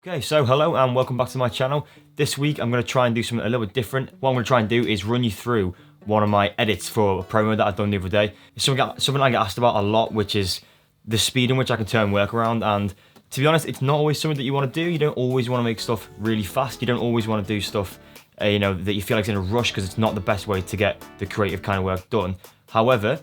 Okay, so hello and welcome back to my channel. This week I'm going to try and do something a little bit different. What I'm going to try and do is run you through one of my edits for a promo that I've done the other day. It's something I get asked about a lot, which is the speed in which I can turn work around. And to be honest, it's not always something that you want to do. You don't always want to make stuff really fast. You don't always want to do stuff that you feel like it's in a rush, because it's not the best way to get the creative kind of work done. However,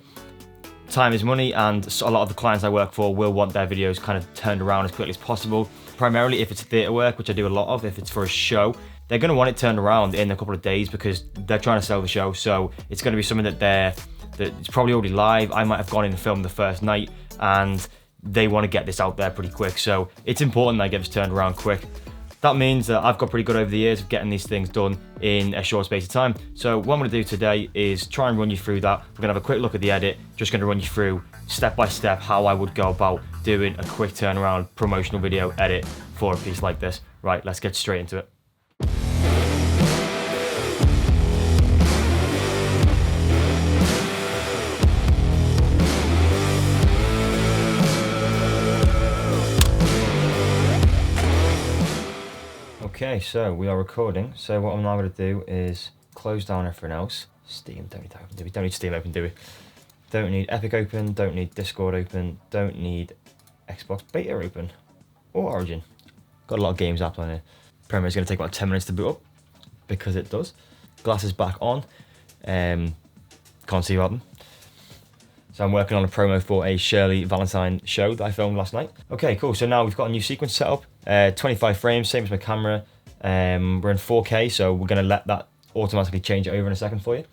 time is money, and a lot of the clients I work for will want their videos kind of turned around as quickly as possible. Primarily if it's theatre work, which I do a lot of. If it's for a show, they're going to want it turned around in a couple of days because they're trying to sell the show. So it's going to be something that it's probably already live. I might have gone in and filmed the first night, and they want to get this out there pretty quick. So it's important that I get this turned around quick. That means that I've got pretty good over the years of getting these things done in a short space of time. So what I'm going to do today is try and run you through that. We're going to have a quick look at the edit, just going to run you through step by step how I would go about doing a quick turnaround promotional video edit for a piece like this. Right, let's get straight into it. Okay, so we are recording. So what I'm now going to do is close down everything else. Steam, don't need that open, do we? Don't need Steam open, do we? Don't need Epic open, don't need Discord open, don't need Xbox Beta open, or Origin. Got a lot of games apps on here. Premiere is going to take about 10 minutes to boot up, because it does. Glasses back on. Can't see about them. So I'm working on a promo for a Shirley Valentine show that I filmed last night. Okay, cool. So now we've got a new sequence set up. 25 frames, same as my camera. We're in 4K, so we're going to let that automatically change it over in a second for you.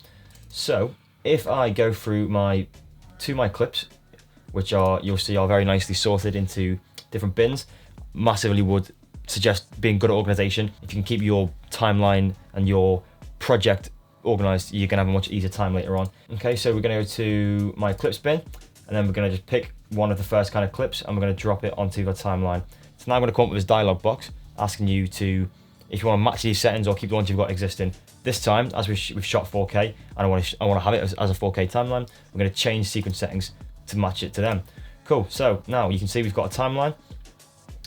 So if I go through my clips, which you'll see are very nicely sorted into different bins, massively would suggest being good at organization. If you can keep your timeline and your project organized, you're gonna have a much easier time later on. Okay, so we're gonna go to my clips bin, and then we're gonna just pick one of the first kind of clips, and we're gonna drop it onto the timeline. So now I'm gonna come up with this dialog box asking you to, if you want to match these settings or keep the ones you've got existing. This time, as we've shot 4K, and I want to have it as a 4K timeline, we're going to change sequence settings to match it to them. Cool. So now you can see we've got a timeline.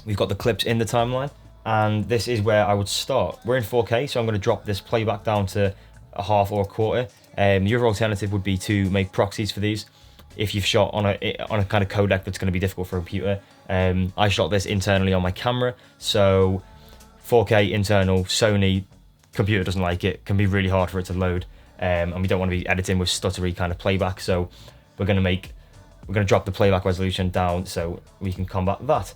We've got the clips in the timeline, and this is where I would start. We're in 4K, so I'm going to drop this playback down to a half or a quarter. The other alternative would be to make proxies for these. If you've shot on a kind of codec that's going to be difficult for a computer. I shot this internally on my camera, so 4K internal, Sony computer doesn't like it, can be really hard for it to load, and we don't want to be editing with stuttery kind of playback, so we're going to drop the playback resolution down so we can combat that.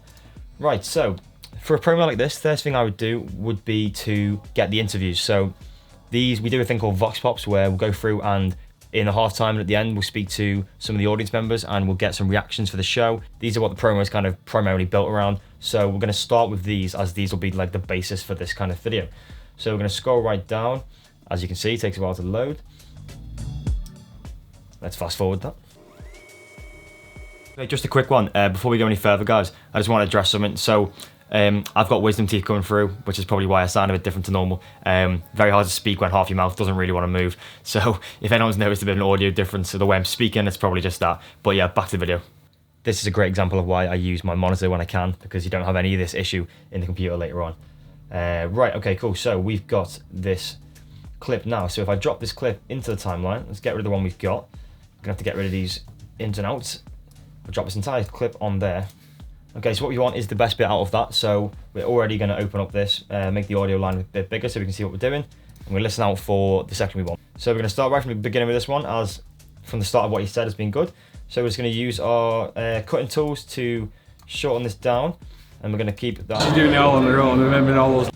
Right, so for a promo like this, first thing I would do would be to get the interviews. So we do a thing called Vox Pops, where we'll go through and in the halftime and at the end we'll speak to some of the audience members and we'll get some reactions for the show. These are what the promo is kind of primarily built around. So we're going to start with these, as these will be like the basis for this kind of video. So we're going to scroll right down. As you can see, it takes a while to load. Let's fast forward that. Okay, just a quick one before we go any further, guys. I just want to address something. So I've got wisdom teeth coming through, which is probably why I sound a bit different to normal. Very hard to speak when half your mouth doesn't really want to move. So if anyone's noticed a bit of an audio difference to the way I'm speaking, it's probably just that. But yeah, back to the video. This is a great example of why I use my monitor when I can, because you don't have any of this issue in the computer later on. Right, okay, cool. So we've got this clip now. So if I drop this clip into the timeline, let's get rid of the one we've got. We're gonna have to get rid of these ins and outs. We'll drop this entire clip on there. Okay, so what we want is the best bit out of that. So we're already gonna open up this, make the audio line a bit bigger so we can see what we're doing. And we'll listen out for the section we want. So we're gonna start right from the beginning with this one, as from the start of what he said has been good. So we're just gonna use our cutting tools to shorten this down. And we're going to keep that. She's doing it all on her own, remembering all those.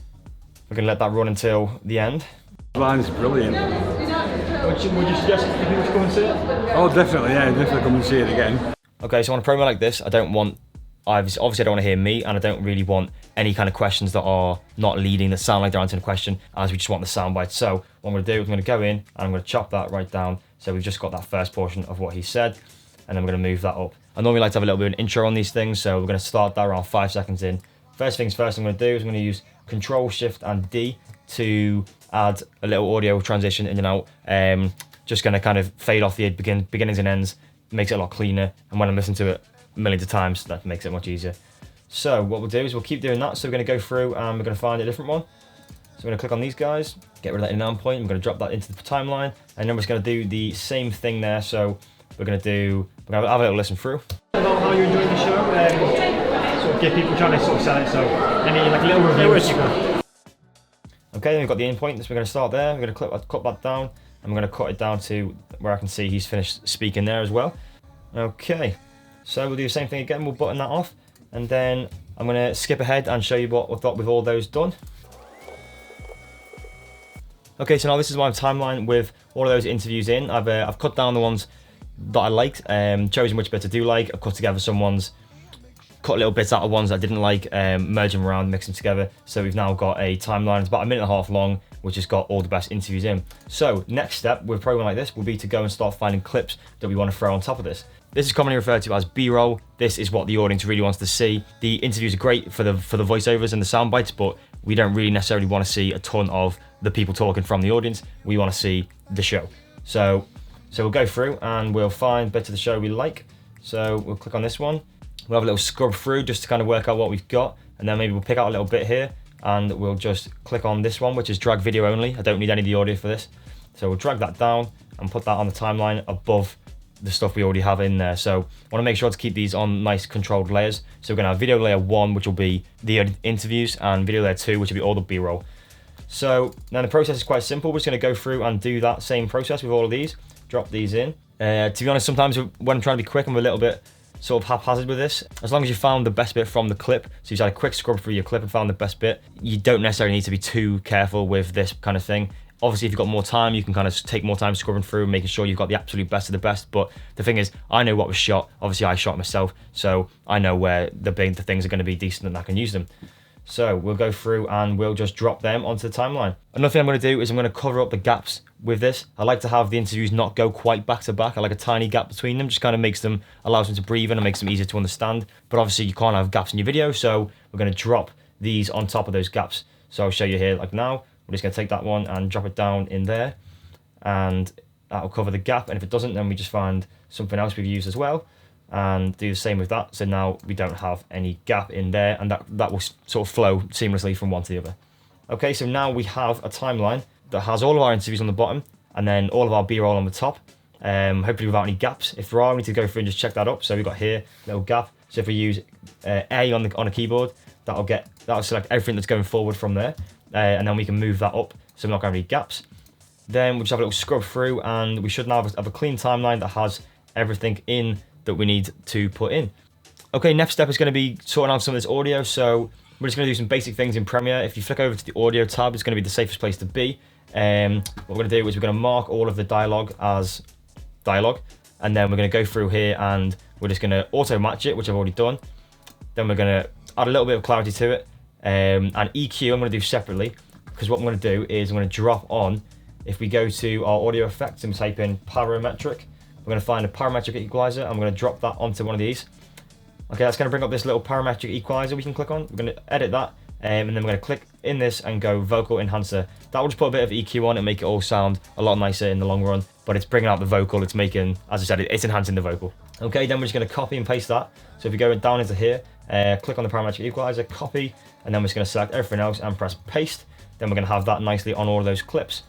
We're going to let that run until the end. Line's brilliant. Would you suggest for people to come and see it? Oh, definitely, yeah, definitely come and see it again. Okay, so on a promo like this, obviously I don't want to hear me, and I don't really want any kind of questions that are not leading, that sound like they're answering a question, as we just want the sound bite. So what I'm going to do is I'm going to go in and I'm going to chop that right down. So we've just got that first portion of what he said, and then we're going to move that up. I normally like to have a little bit of an intro on these things, so we're going to start that around 5 seconds in. First things first, I'm going to do is I'm going to use Control, Shift, and D to add a little audio transition in and out. Just going to kind of fade off the beginnings and ends, makes it a lot cleaner, and when I'm listening to it millions of times, that makes it much easier. So what we'll do is we'll keep doing that. So we're going to go through and we're going to find a different one. So we're going to click on these guys, get rid of that in-arm point. We're going to drop that into the timeline, and then we're just going to do the same thing there. So we're going to have a little listen through. About how you're enjoying the show, sort of give people trying to sort of sell it. So any like little reviews. Okay, then we've got the in point. So we're going to start there. We're going to cut that down, and we're going to cut it down to where I can see he's finished speaking there as well. Okay, so we'll do the same thing again. We'll button that off, and then I'm going to skip ahead and show you what we've got with all those done. Okay, so now this is my timeline with all of those interviews in. I've cut down the ones that I liked, chosen which bits I do like. I've cut together some ones, cut little bits out of ones I didn't like, merge them around, mix them together. So we've now got a timeline. It's about a minute and a half long, which has got all the best interviews in. So next step with a program like this will be to go and start finding clips that we want to throw on top of this. This is commonly referred to as B-roll. This is what the audience really wants to see. The interviews are great for the voiceovers and the sound bites, but we don't really necessarily want to see a ton of the people talking from the audience. We want to see the show. So we'll go through and we'll find bits of the show we like. So we'll click on this one. We'll have a little scrub through just to kind of work out what we've got. And then maybe we'll pick out a little bit here and we'll just click on this one, which is drag video only. I don't need any of the audio for this. So we'll drag that down and put that on the timeline above the stuff we already have in there. So I want to make sure to keep these on nice controlled layers. So we're going to have video layer 1, which will be the interviews, and video layer 2, which will be all the B-roll. So now the process is quite simple. We're just going to go through and do that same process with all of these. Drop these in. To be honest, sometimes when I'm trying to be quick, I'm a little bit sort of haphazard with this. As long as you found the best bit from the clip, so you've had a quick scrub through your clip and found the best bit, you don't necessarily need to be too careful with this kind of thing. Obviously, if you've got more time, you can kind of take more time scrubbing through, making sure you've got the absolute best of the best. But the thing is, I know what was shot. Obviously, I shot myself, so I know where the things are going to be decent and I can use them. So we'll go through and we'll just drop them onto the timeline. Another thing I'm going to do is I'm going to cover up the gaps with this. I like to have the interviews not go quite back to back. I like a tiny gap between them, just kind of allows them to breathe in and makes them easier to understand. But obviously, you can't have gaps in your video, so we're going to drop these on top of those gaps. So I'll show you here, like now. We're just going to take that one and drop it down in there, and that'll cover the gap. And if it doesn't, then we just find something else we've used as well and do the same with that. So now we don't have any gap in there, and that will sort of flow seamlessly from one to the other. Okay, so now we have a timeline that has all of our interviews on the bottom and then all of our B-roll on the top, hopefully without any gaps. If there are, we need to go through and just check that up. So we've got here a little gap. So if we use A on a keyboard, that'll select everything that's going forward from there. And then we can move that up so we're not going to have any gaps. Then we'll just have a little scrub through and we should now have a clean timeline that has everything in that we need to put in. Okay, next step is going to be sorting out some of this audio. So we're just going to do some basic things in Premiere. If you flick over to the audio tab, it's going to be the safest place to be. What we're going to do is we're going to mark all of the dialogue as dialogue. And then we're going to go through here and we're just going to auto match it, which I've already done. Then we're going to add a little bit of clarity to it. And EQ I'm going to do separately, because what I'm going to do is I'm going to drop on, if we go to our audio effects and type in parametric, we're going to find a parametric equalizer. I'm going to drop that onto one of these. Okay, that's going to bring up this little parametric equalizer we can click on. We're going to edit that, and then we're going to click in this and go vocal enhancer. That will just put a bit of EQ on it and make it all sound a lot nicer in the long run, but it's bringing out the vocal. It's making, as I said, it's enhancing the vocal. Okay, then we're just going to copy and paste that. So if you go down into here, click on the parametric equalizer, copy, and then we're just going to select everything else and press paste. Then we're going to have that nicely on all of those clips.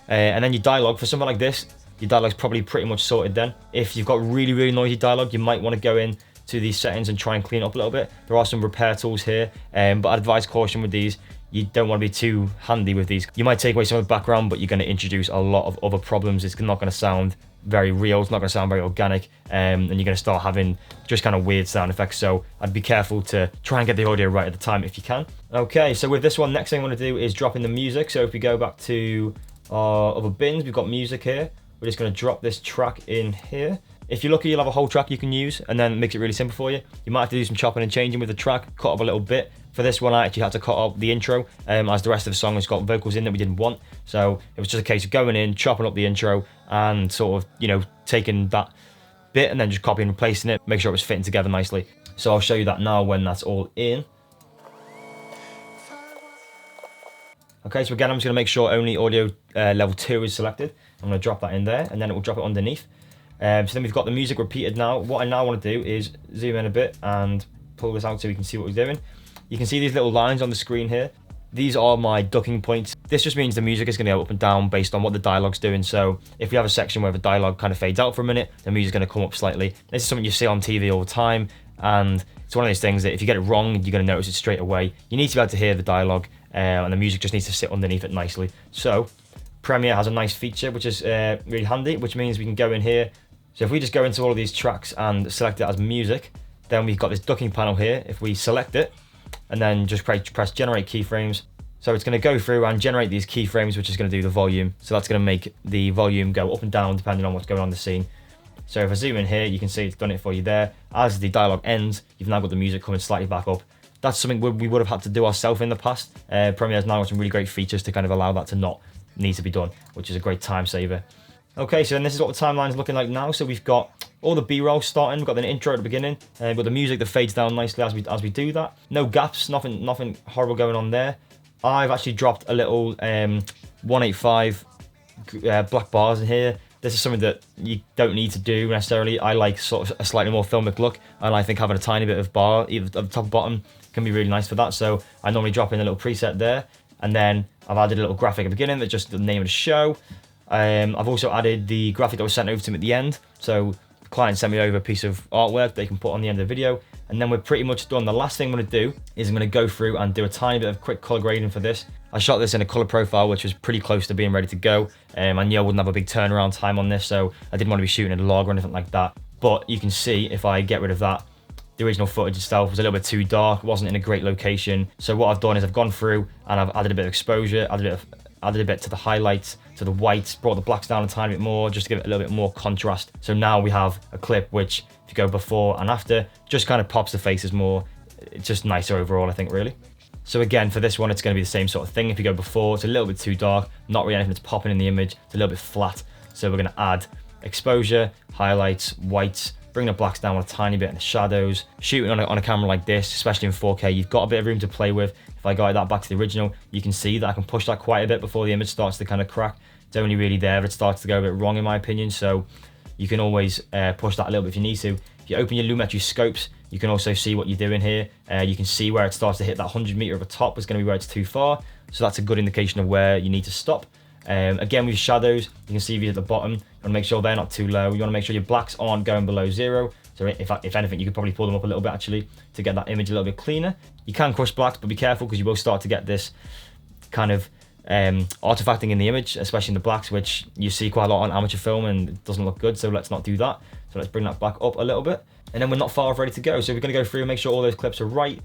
And then your dialogue, for something like this, your dialogue's probably pretty much sorted then. If you've got really, really noisy dialogue, you might want to go in to these settings and try and clean it up a little bit. There are some repair tools here, but I'd advise caution with these. You don't want to be too handy with these. You might take away some of the background, but you're going to introduce a lot of other problems. It's not going to sound very real, it's not going to sound very organic, and you're going to start having just kind of weird sound effects. So I'd be careful to try and get the audio right at the time if you can. Okay, so with this one, next thing I want to do is drop in the music. So if we go back to our other bins, we've got music here. We're just going to drop this track in here. If you're lucky, you'll have a whole track you can use, and then it makes it really simple for you. You might have to do some chopping and changing with the track, cut up a little bit. For this one, I actually had to cut up the intro, as the rest of the song has got vocals in that we didn't want. So it was just a case of going in, chopping up the intro, and sort of, taking that bit and then just copying and replacing it, make sure it was fitting together nicely. So I'll show you that now when that's all in. Okay, so again, I'm just going to make sure only audio level 2 is selected. I'm going to drop that in there, and then it will drop it underneath. So then we've got the music repeated now. What I now want to do is zoom in a bit and pull this out so we can see what we're doing. You can see these little lines on the screen here. These are my ducking points. This just means the music is going to go up and down based on what the dialogue's doing. So if we have a section where the dialogue kind of fades out for a minute, the music's going to come up slightly. This is something you see on TV all the time, and it's one of those things that if you get it wrong, you're going to notice it straight away. You need to be able to hear the dialogue, and the music just needs to sit underneath it nicely. So Premiere has a nice feature, which is really handy, which means we can go in here. So if we just go into all of these tracks and select it as music, then we've got this ducking panel here. If we select it, and then just press generate keyframes. So it's going to go through and generate these keyframes, which is going to do the volume. So that's going to make the volume go up and down depending on what's going on in the scene. So if I zoom in here, you can see it's done it for you there. As the dialogue ends, you've now got the music coming slightly back up. That's something we would have had to do ourselves in the past. Premiere's now got some really great features to kind of allow that to not need to be done, which is a great time saver. Okay, so then this is what the timeline's looking like now. So we've got all the B-roll starting, we've got an intro at the beginning, we've got the music that fades down nicely as we do that. No gaps, nothing horrible going on there. I've actually dropped a little 185 black bars in here. This is something that you don't need to do necessarily. I like sort of a slightly more filmic look, and I think having a tiny bit of bar, either at the top or bottom, can be really nice for that. So I normally drop in a little preset there, and then I've added a little graphic at the beginning that's just the name of the show. I've also added the graphic that was sent over to me at the end. So the client sent me over a piece of artwork they can put on the end of the video, and then we're pretty much done. The last thing I'm going to do is I'm going to go through and do a tiny bit of quick color grading for this. I shot this in a color profile which was pretty close to being ready to go. I knew I wouldn't have a big turnaround time on this, so I didn't want to be shooting in a log or anything like that. But you can see if I get rid of that, the original footage itself was a little bit too dark, wasn't in a great location. So what I've done is I've gone through and I've added a bit of exposure, added a bit to the highlights, to the whites, brought the blacks down a tiny bit more, just to give it a little bit more contrast. So now we have a clip which, if you go before and after, just kind of pops the faces more. It's just nicer overall, I think, really. So again, for this one, it's going to be the same sort of thing. If you go before, it's a little bit too dark, not really anything that's popping in the image, it's a little bit flat. So we're going to add exposure, highlights, whites, bring the blacks down a tiny bit in the shadows. Shooting on a camera like this, especially in 4K, you've got a bit of room to play with. If I guide that back to the original, you can see that I can push that quite a bit before the image starts to kind of crack. It's only really there if it starts to go a bit wrong, in my opinion. So you can always push that a little bit if you need to. If you open your Lumetri scopes, you can also see what you're doing here. You can see where it starts to hit that 100 meter of the top is going to be where it's too far. So that's a good indication of where you need to stop. Again, with shadows, you can see these at the bottom. You want to make sure they're not too low. You want to make sure your blacks aren't going below 0. So if anything, you could probably pull them up a little bit actually to get that image a little bit cleaner. You can crush blacks, but be careful because you will start to get this kind of artifacting in the image, especially in the blacks, which you see quite a lot on amateur film and it doesn't look good. So let's not do that. So let's bring that back up a little bit. And then we're not far off ready to go. So we're going to go through and make sure all those clips are right.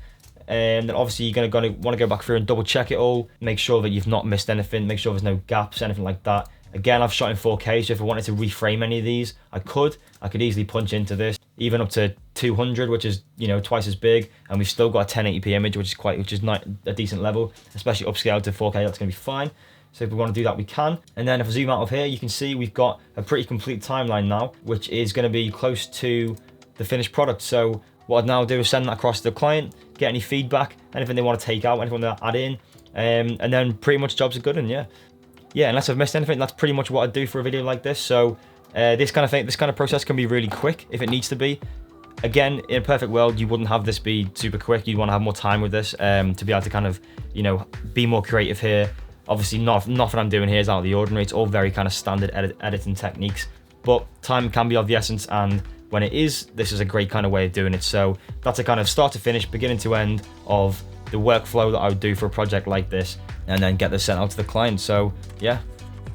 And then obviously you're going to want to go back through and double check it all. Make sure that you've not missed anything. Make sure there's no gaps, anything like that. Again, I've shot in 4K, so if I wanted to reframe any of these, I could easily punch into this, even up to 200, which is, you know, twice as big, and we've still got a 1080p image, which is not a decent level, especially upscaled to 4K. That's going to be fine. So if we want to do that, we can. And then if I zoom out of here, you can see we've got a pretty complete timeline now, which is going to be close to the finished product. So what I'd now do is send that across to the client, get any feedback, anything they want to take out, anything they want to add in, and then pretty much jobs are good. And yeah, unless I've missed anything, that's pretty much what I'd do for a video like this. So this kind of process can be really quick if it needs to be. Again, in a perfect world, you wouldn't have this be super quick. You'd want to have more time with this to be able to kind of, you know, be more creative here. Obviously, nothing I'm doing here is out of the ordinary. It's all very kind of standard editing techniques, but time can be of the essence, and when it is, this is a great kind of way of doing it. So that's a kind of start to finish, beginning to end of the workflow that I would do for a project like this, and then get this sent out to the client. So yeah.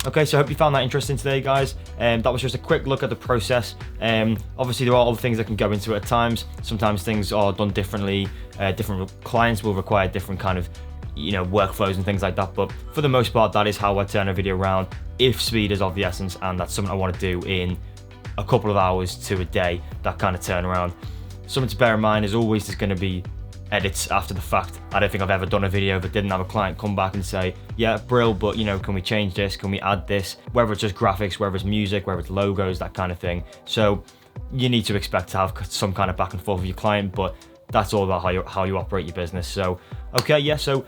Okay, so I hope you found that interesting today, guys. That was just a quick look at the process. Obviously, there are other things that can go into it at times. Sometimes things are done differently. Different clients will require different kind of, you know, workflows and things like that. But for the most part, that is how I turn a video around if speed is of the essence, and that's something I want to do in a couple of hours to a day, that kind of turnaround. Something to bear in mind is always there's going to be edits after the fact. I don't think I've ever done a video that didn't have a client come back and say, yeah, brill, but you know, can we change this? Can we add this? Whether it's just graphics, whether it's music, whether it's logos, that kind of thing. So you need to expect to have some kind of back and forth with your client, but that's all about how you operate your business. So, okay, yeah, so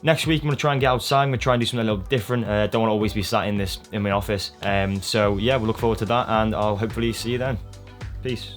next week I'm gonna try and get outside. I'm gonna try and do something a little different. Don't wanna always be sat in my office. So yeah, we'll look forward to that, and I'll hopefully see you then. Peace.